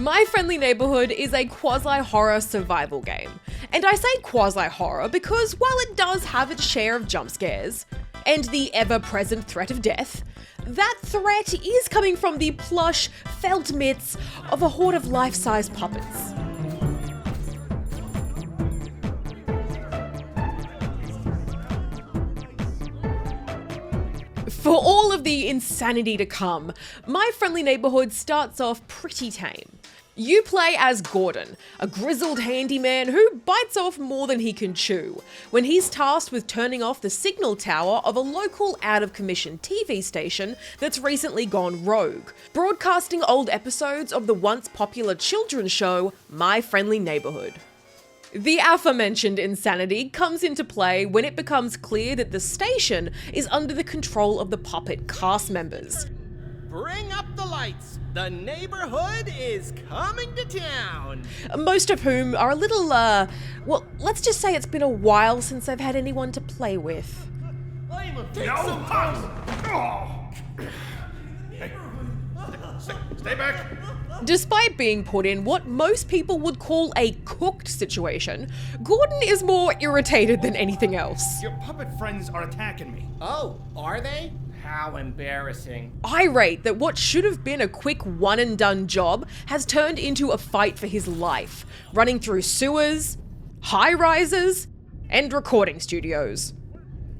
My Friendly Neighborhood is a quasi-horror survival game. And I say quasi-horror because while it does have its share of jump scares, and the ever-present threat of death, that threat is coming from the plush, felt mitts of a horde of life-size puppets. For all of the insanity to come, My Friendly Neighborhood starts off pretty tame. You play as Gordon, a grizzled handyman who bites off more than he can chew, when he's tasked with turning off the signal tower of a local out-of-commission TV station that's recently gone rogue, broadcasting old episodes of the once popular children's show, My Friendly Neighborhood. The aforementioned insanity comes into play when it becomes clear that the station is under the control of the puppet cast members. Bring up the lights! The neighborhood is coming to town! Most of whom are a little, well, let's just say it's been a while since they've had anyone to play with. I'm a take some time! Hey, stay back! Despite being put in what most people would call a cooked situation, Gordon is more irritated than anything else. Your puppet friends are attacking me. Oh, are they? How embarrassing. Irate that what should have been a quick one-and-done job has turned into a fight for his life, running through sewers, high-rises, and recording studios.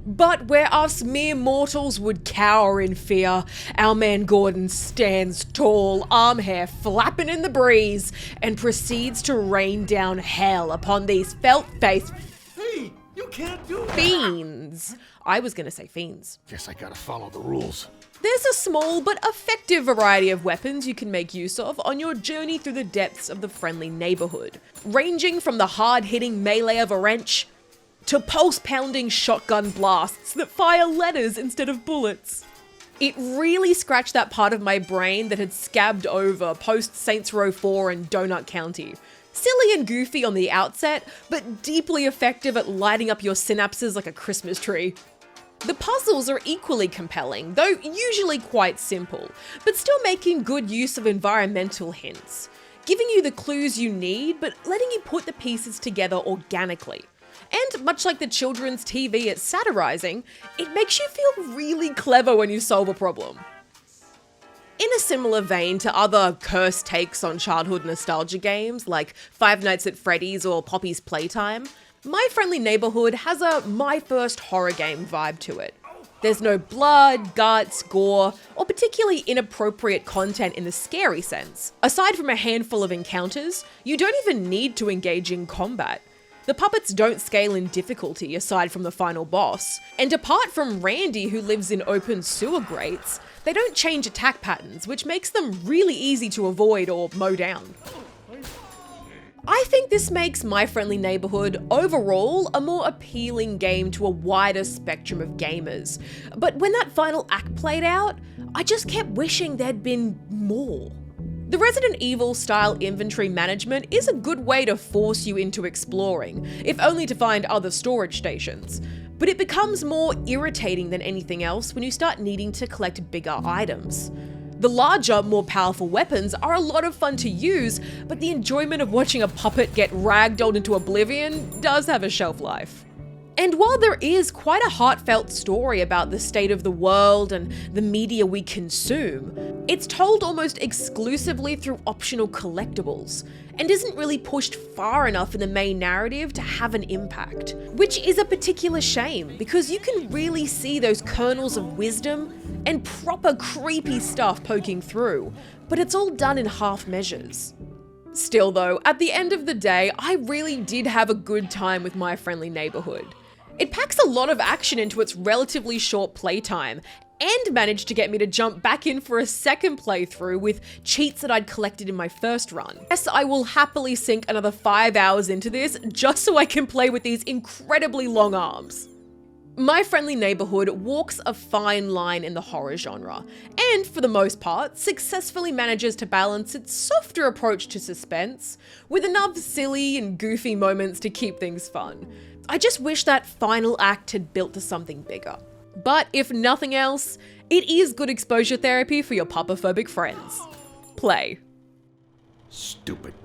But where us mere mortals would cower in fear, our man Gordon stands tall, arm hair flapping in the breeze, and proceeds to rain down hell upon these felt-faced Hey, you can't do that! fiends. I was gonna say fiends. Guess I gotta follow the rules. There's a small but effective variety of weapons you can make use of on your journey through the depths of the Friendly Neighborhood, ranging from the hard-hitting melee of a wrench to pulse-pounding shotgun blasts that fire letters instead of bullets. It really scratched that part of my brain that had scabbed over post Saints Row 4 and Donut County. Silly and goofy on the outset, but deeply effective at lighting up your synapses like a Christmas tree. The puzzles are equally compelling, though usually quite simple, but still making good use of environmental hints, giving you the clues you need, but letting you put the pieces together organically. And much like the children's TV it's satirizing, it makes you feel really clever when you solve a problem. In a similar vein to other cursed takes on childhood nostalgia games like Five Nights at Freddy's or Poppy's Playtime, My Friendly Neighborhood has a my first horror game vibe to it. There's no blood, guts, gore, or particularly inappropriate content in the scary sense. Aside from a handful of encounters, you don't even need to engage in combat. The puppets don't scale in difficulty aside from the final boss, and apart from Randy who lives in open sewer grates, they don't change attack patterns, which makes them really easy to avoid or mow down. I think this makes My Friendly Neighborhood overall a more appealing game to a wider spectrum of gamers, but when that final act played out, I just kept wishing there'd been more. The Resident Evil style inventory management is a good way to force you into exploring, if only to find other storage stations. But it becomes more irritating than anything else when you start needing to collect bigger items. The larger, more powerful weapons are a lot of fun to use, but the enjoyment of watching a puppet get ragdolled into oblivion does have a shelf life. And while there is quite a heartfelt story about the state of the world and the media we consume, it's told almost exclusively through optional collectibles, and isn't really pushed far enough in the main narrative to have an impact. Which is a particular shame, because you can really see those kernels of wisdom and proper creepy stuff poking through, but it's all done in half measures. Still though, at the end of the day, I really did have a good time with My Friendly Neighborhood. It packs a lot of action into its relatively short playtime, and managed to get me to jump back in for a second playthrough with cheats that I'd collected in my first run. Yes, I will happily sink another 5 hours into this just so I can play with these incredibly long arms. My Friendly Neighborhood walks a fine line in the horror genre, and for the most part, successfully manages to balance its softer approach to suspense with enough silly and goofy moments to keep things fun. I just wish that final act had built to something bigger. But if nothing else, it is good exposure therapy for your puppophobic friends. Play. Stupid